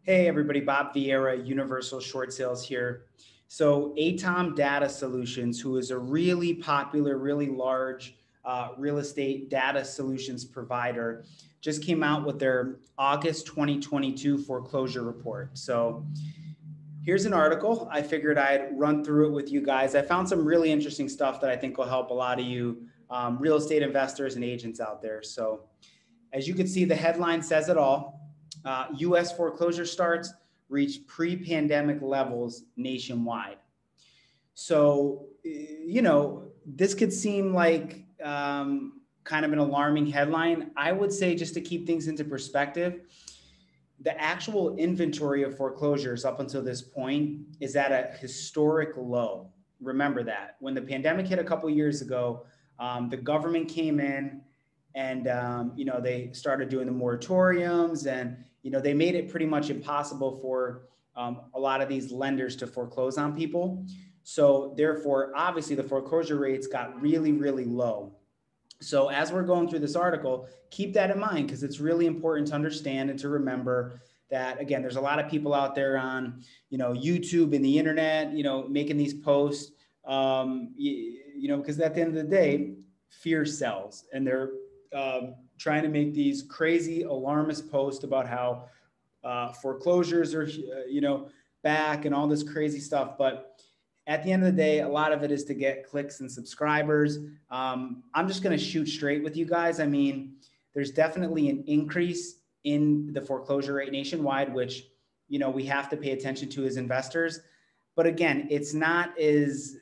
Hey everybody, Bob Vieira, Universal Short Sales here. So ATTOM Data Solutions, who is a really popular, really large real estate data solutions provider, just came out with their August 2022 foreclosure report. So here's an article. I figured I'd run through it with you guys. I found some really interesting stuff that I think will help a lot of you real estate investors and agents out there. So as you can see, the headline says it all. U.S. foreclosure starts reach pre-pandemic levels nationwide. So, this could seem like kind of an alarming headline. I would say, just to keep things into perspective, the actual inventory of foreclosures up until this point is at a historic low. Remember that. When the pandemic hit a couple of years ago, the government came in and, they started doing the moratoriums and, they made it pretty much impossible for a lot of these lenders to foreclose on people. So therefore, obviously the foreclosure rates got really, really low. So as we're going through this article, keep that in mind because it's really important to understand and to remember that, again, there's a lot of people out there on, YouTube and the internet, making these posts, because at the end of the day, fear sells, and they're trying to make these crazy alarmist posts about how foreclosures are, back and all this crazy stuff. But at the end of the day, a lot of it is to get clicks and subscribers. I'm just going to shoot straight with you guys. I mean, there's definitely an increase in the foreclosure rate nationwide, which, we have to pay attention to as investors. But again, it's not as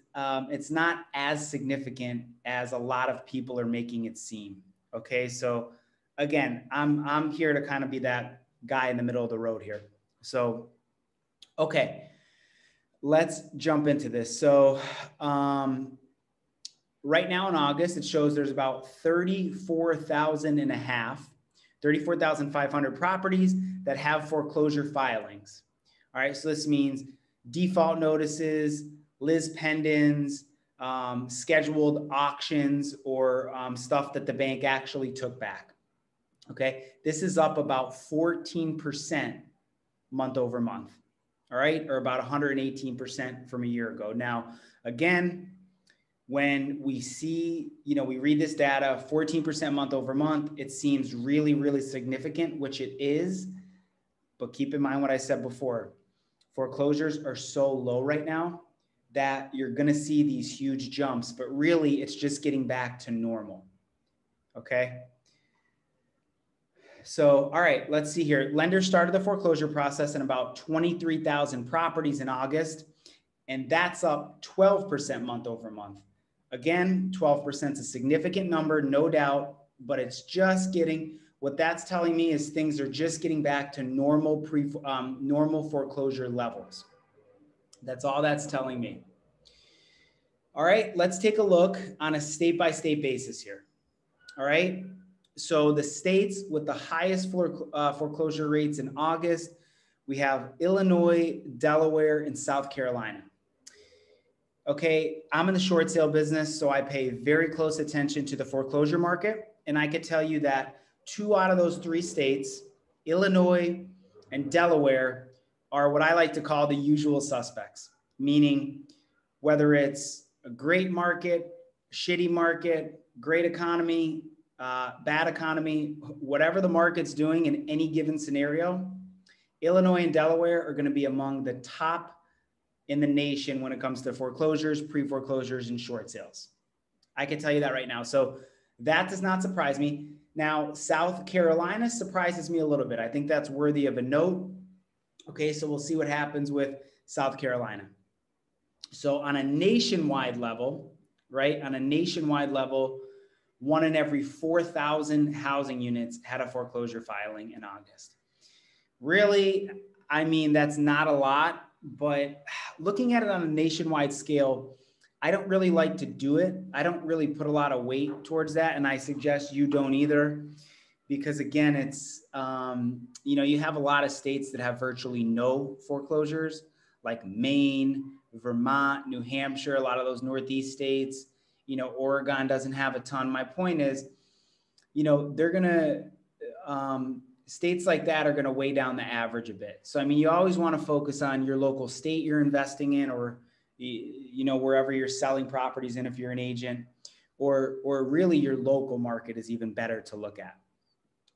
significant as a lot of people are making it seem. Okay, so again, I'm here to kind of be that guy in the middle of the road here. So, okay, let's jump into this. So right now in August, it shows there's about 34,500 properties that have foreclosure filings. All right, so this means default notices, lis pendens, scheduled auctions, or stuff that the bank actually took back. Okay, this is up about 14% month over month. All right, or about 118% from a year ago. Now, again, when we see, we read this data, 14% month over month, it seems really, really significant, which it is. But keep in mind what I said before. Foreclosures are so low right now that you're going to see these huge jumps, but really it's just getting back to normal. Okay. So, all right, let's see here. Lenders started the foreclosure process in about 23,000 properties in August, and that's up 12% month over month. Again, 12% is a significant number, no doubt, but it's just getting, what that's telling me is things are just getting back to normal normal foreclosure levels. That's all that's telling me. All right, let's take a look on a state-by-state basis here. All right, so the states with the highest foreclosure rates in August, we have Illinois, Delaware, and South Carolina. Okay, I'm in the short sale business, so I pay very close attention to the foreclosure market. And I could tell you that 2 out of those 3 states, Illinois and Delaware, are what I like to call the usual suspects, meaning whether it's a great market, shitty market, great economy, bad economy, whatever the market's doing in any given scenario, Illinois and Delaware are going to be among the top in the nation when it comes to foreclosures, pre-foreclosures, and short sales. I can tell you that right now. So that does not surprise me. Now, South Carolina surprises me a little bit. I think that's worthy of a note. Okay, so we'll see what happens with South Carolina. So on a nationwide level, right, on a nationwide level, 1 in every 4,000 housing units had a foreclosure filing in August. Really, I mean, that's not a lot, but looking at it on a nationwide scale, I don't really like to do it. I don't really put a lot of weight towards that. And I suggest you don't either, because again, it's, you have a lot of states that have virtually no foreclosures, like Maine, Vermont, New Hampshire, a lot of those Northeast states. Oregon doesn't have a ton. My point is, they're going to, states like that are going to weigh down the average a bit. So, I mean, you always want to focus on your local state you're investing in, or, you know, wherever you're selling properties in, if you're an agent, or really your local market is even better to look at.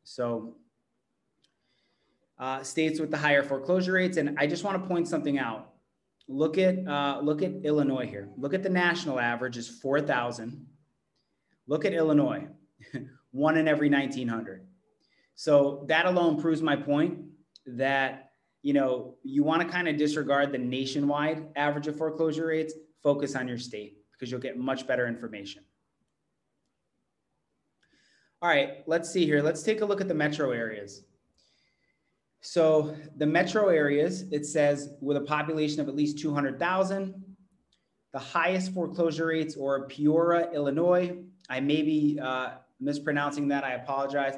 So states with the higher foreclosure rates. And I just want to point something out. Look at Illinois here. Look at the national average is 4,000. Look at Illinois, 1 in every 1,900. So that alone proves my point that, you know, you want to kind of disregard the nationwide average of foreclosure rates, focus on your state because you'll get much better information. All right, let's see here. Let's take a look at the metro areas. So the metro areas, it says with a population of at least 200,000, the highest foreclosure rates are Peoria, Illinois. I may be mispronouncing that. I apologize.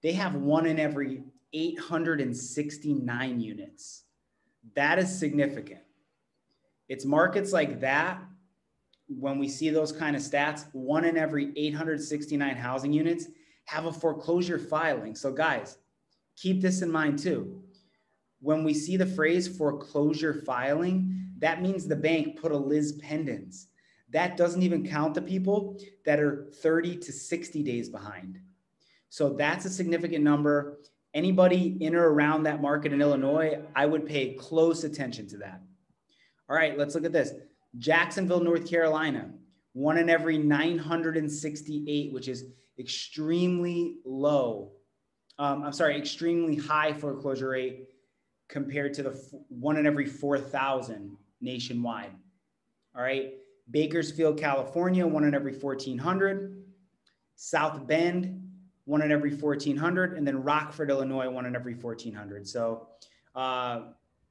They have 1 in every 869 units. That is significant. It's markets like that, when we see those kind of stats, 1 in every 869 housing units have a foreclosure filing. So guys, keep this in mind too. When we see the phrase foreclosure filing, that means the bank put a lis pendens. That doesn't even count the people that are 30 to 60 days behind. So that's a significant number. Anybody in or around that market in Illinois, I would pay close attention to that. All right, let's look at this. Jacksonville, North Carolina, 1 in every 968, which is extremely low. Extremely high foreclosure rate compared to the 1 in every 4,000 nationwide. All right. Bakersfield, California, 1 in every 1,400. South Bend, 1 in every 1,400. And then Rockford, Illinois, 1 in every 1,400. So,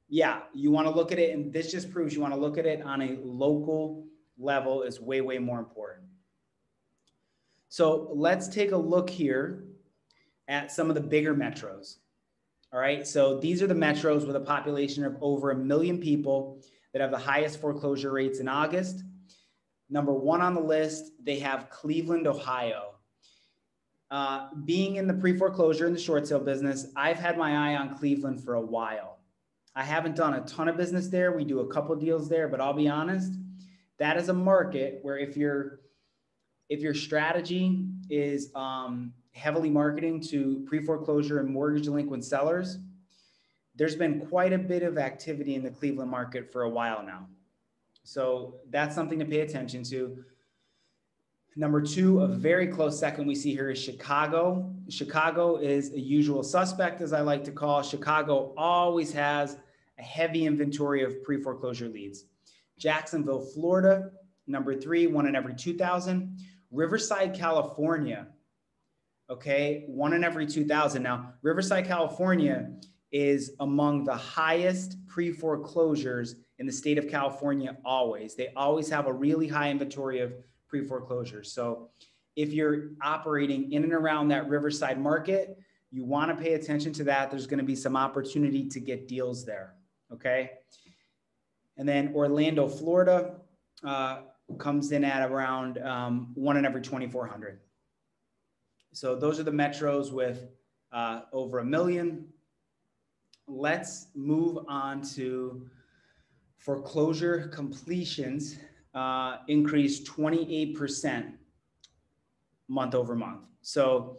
yeah, you want to look at it. And this just proves you want to look at it on a local level is way, way more important. So let's take a look here at some of the bigger metros. All right. So these are the metros with a population of over 1 million people that have the highest foreclosure rates in August. Number 1 on the list, they have Cleveland, Ohio. Being in the pre-foreclosure and the short sale business, I've had my eye on Cleveland for a while. I haven't done a ton of business there. We do a couple deals there, but I'll be honest, that is a market where if your strategy is heavily marketing to pre-foreclosure and mortgage delinquent sellers, there's been quite a bit of activity in the Cleveland market for a while now. So that's something to pay attention to. Number 2, a very close second we see here is Chicago. Chicago is a usual suspect, as I like to call. Chicago always has a heavy inventory of pre-foreclosure leads. Jacksonville, Florida, number 3, 1 in every 2,000. Riverside, California, okay, 1 in every 2,000. Now, Riverside, California is among the highest pre-foreclosures in the state of California always. They always have a really high inventory of pre-foreclosures. So if you're operating in and around that Riverside market, you want to pay attention to that. There's going to be some opportunity to get deals there, okay? And then Orlando, Florida, comes in at around 1 in every 2,400. So those are the metros with over 1 million. Let's move on to foreclosure completions, increased 28% month over month. So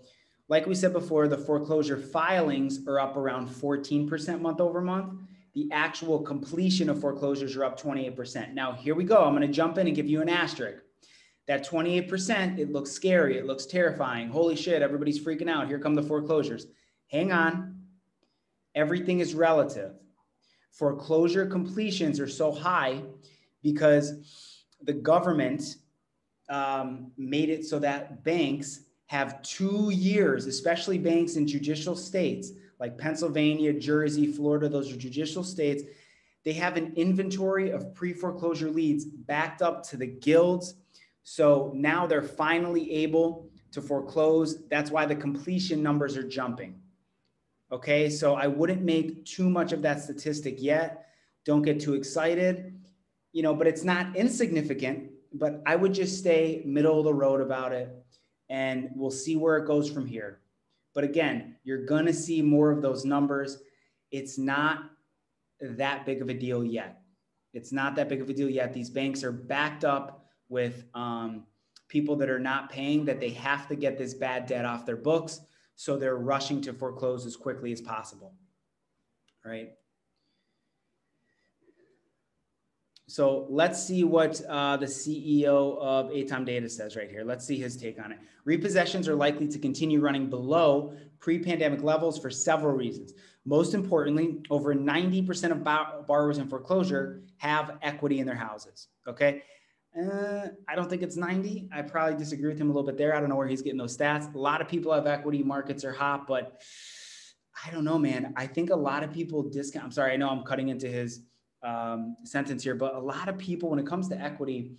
like we said before, the foreclosure filings are up around 14% month over month. The actual completion of foreclosures are up 28%. Now, here we go. I'm going to jump in and give you an asterisk. That 28%, it looks scary. It looks terrifying. Holy shit, everybody's freaking out. Here come the foreclosures. Hang on. Everything is relative. Foreclosure completions are so high because the government made it so that banks have 2 years, especially banks in judicial states like Pennsylvania, Jersey, Florida, those are judicial states. They have an inventory of pre-foreclosure leads backed up to the guilds. So now they're finally able to foreclose. That's why the completion numbers are jumping. Okay, so I wouldn't make too much of that statistic yet. Don't get too excited, but it's not insignificant, but I would just stay middle of the road about it and we'll see where it goes from here. But again, you're going to see more of those numbers. It's not that big of a deal yet. It's not that big of a deal yet. These banks are backed up with people that are not paying, that they have to get this bad debt off their books. So they're rushing to foreclose as quickly as possible, right? So let's see what the CEO of ATTOM Data says right here. Let's see his take on it. Repossessions are likely to continue running below pre-pandemic levels for several reasons. Most importantly, over 90% of borrowers in foreclosure have equity in their houses, okay? I don't think it's 90. I probably disagree with him a little bit there. I don't know where he's getting those stats. A lot of people have equity. Markets are hot, but I don't know, man. I think a lot of people discount. I'm sorry. I know I'm cutting into his sentence here, but a lot of people, when it comes to equity,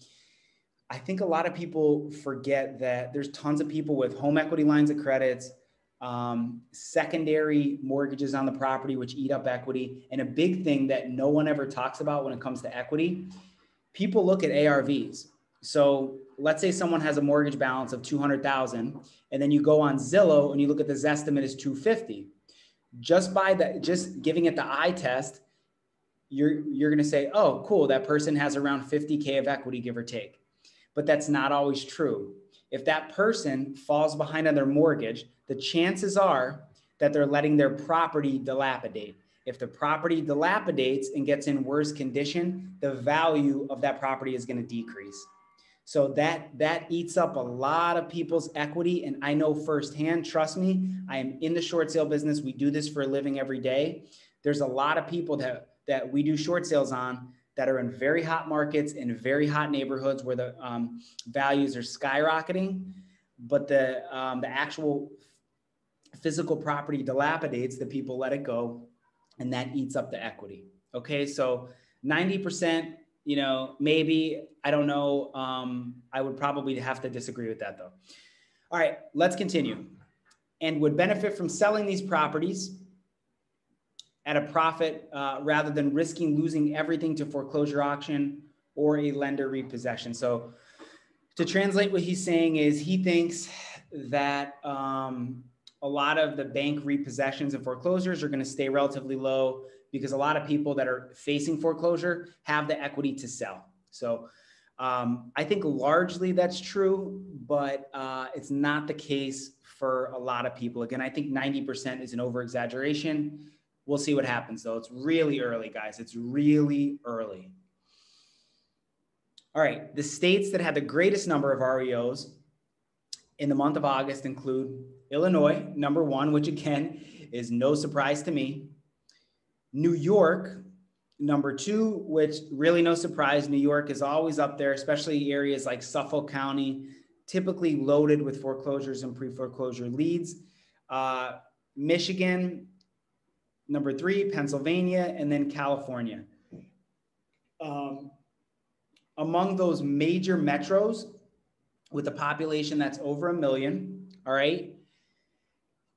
I think a lot of people forget that there's tons of people with home equity lines of credits, secondary mortgages on the property, which eat up equity. And a big thing that no one ever talks about when it comes to equity, people look at ARVs. So let's say someone has a mortgage balance of 200,000, and then you go on Zillow and you look at the Zestimate is 250. Just by that, just giving it the eye test, you're going to say, oh, cool, that person has around 50K of equity, give or take. But that's not always true. If that person falls behind on their mortgage, the chances are that they're letting their property dilapidate. If the property dilapidates and gets in worse condition, the value of that property is going to decrease. So that eats up a lot of people's equity. And I know firsthand, trust me, I am in the short sale business. We do this for a living every day. There's a lot of people that we do short sales on that are in very hot markets, in very hot neighborhoods where the values are skyrocketing, but the actual physical property dilapidates, the people let it go, and that eats up the equity. Okay, so 90%, you know, maybe, I don't know. I would probably have to disagree with that though. All right, let's continue. And would benefit from selling these properties at a profit rather than risking losing everything to foreclosure auction or a lender repossession. So to translate what he's saying is he thinks that a lot of the bank repossessions and foreclosures are going to stay relatively low because a lot of people that are facing foreclosure have the equity to sell. So I think largely that's true, but it's not the case for a lot of people. Again, I think 90% is an over-exaggeration. We'll see what happens though. It's really early, guys. It's really early. All right, the states that had the greatest number of REOs in the month of August include Illinois, number 1, which again is no surprise to me. New York, number 2, which really no surprise. New York is always up there, especially areas like Suffolk County, typically loaded with foreclosures and pre-foreclosure leads. Michigan, number 3, Pennsylvania, and then California. Among those major metros with a population that's over 1 million, all right,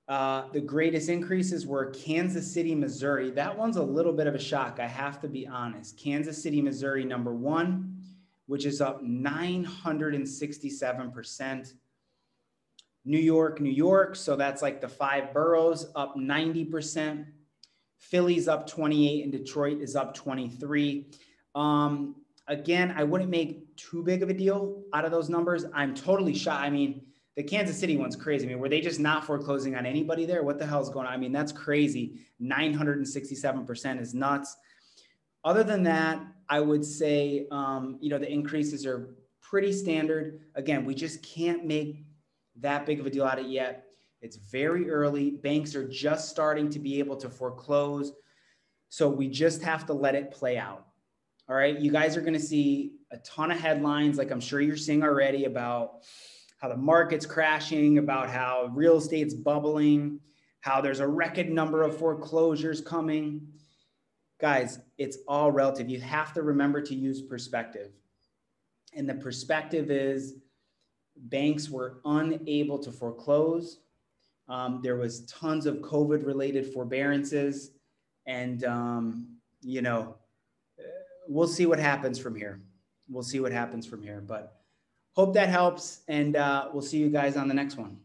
the greatest increases were Kansas City, Missouri. That one's a little bit of a shock, I have to be honest. Kansas City, Missouri, number 1, which is up 967%. New York, so that's like the 5 boroughs, up 90%. Philly's up 28 and Detroit is up 23. Again, I wouldn't make too big of a deal out of those numbers. I'm totally shocked. I mean, the Kansas City one's crazy. I mean, were they just not foreclosing on anybody there? What the hell is going on? I mean, that's crazy. 967% is nuts. Other than that, I would say, you know, the increases are pretty standard. Again, we just can't make that big of a deal out of it yet. It's very early. Banks are just starting to be able to foreclose. So we just have to let it play out. All right. You guys are going to see a ton of headlines, like I'm sure you're seeing already, about how the market's crashing, about how real estate's bubbling, how there's a record number of foreclosures coming. Guys, it's all relative. You have to remember to use perspective. And the perspective is banks were unable to foreclose. There was tons of COVID-related forbearances, and you know, we'll see what happens from here. We'll see what happens from here, but hope that helps, and we'll see you guys on the next one.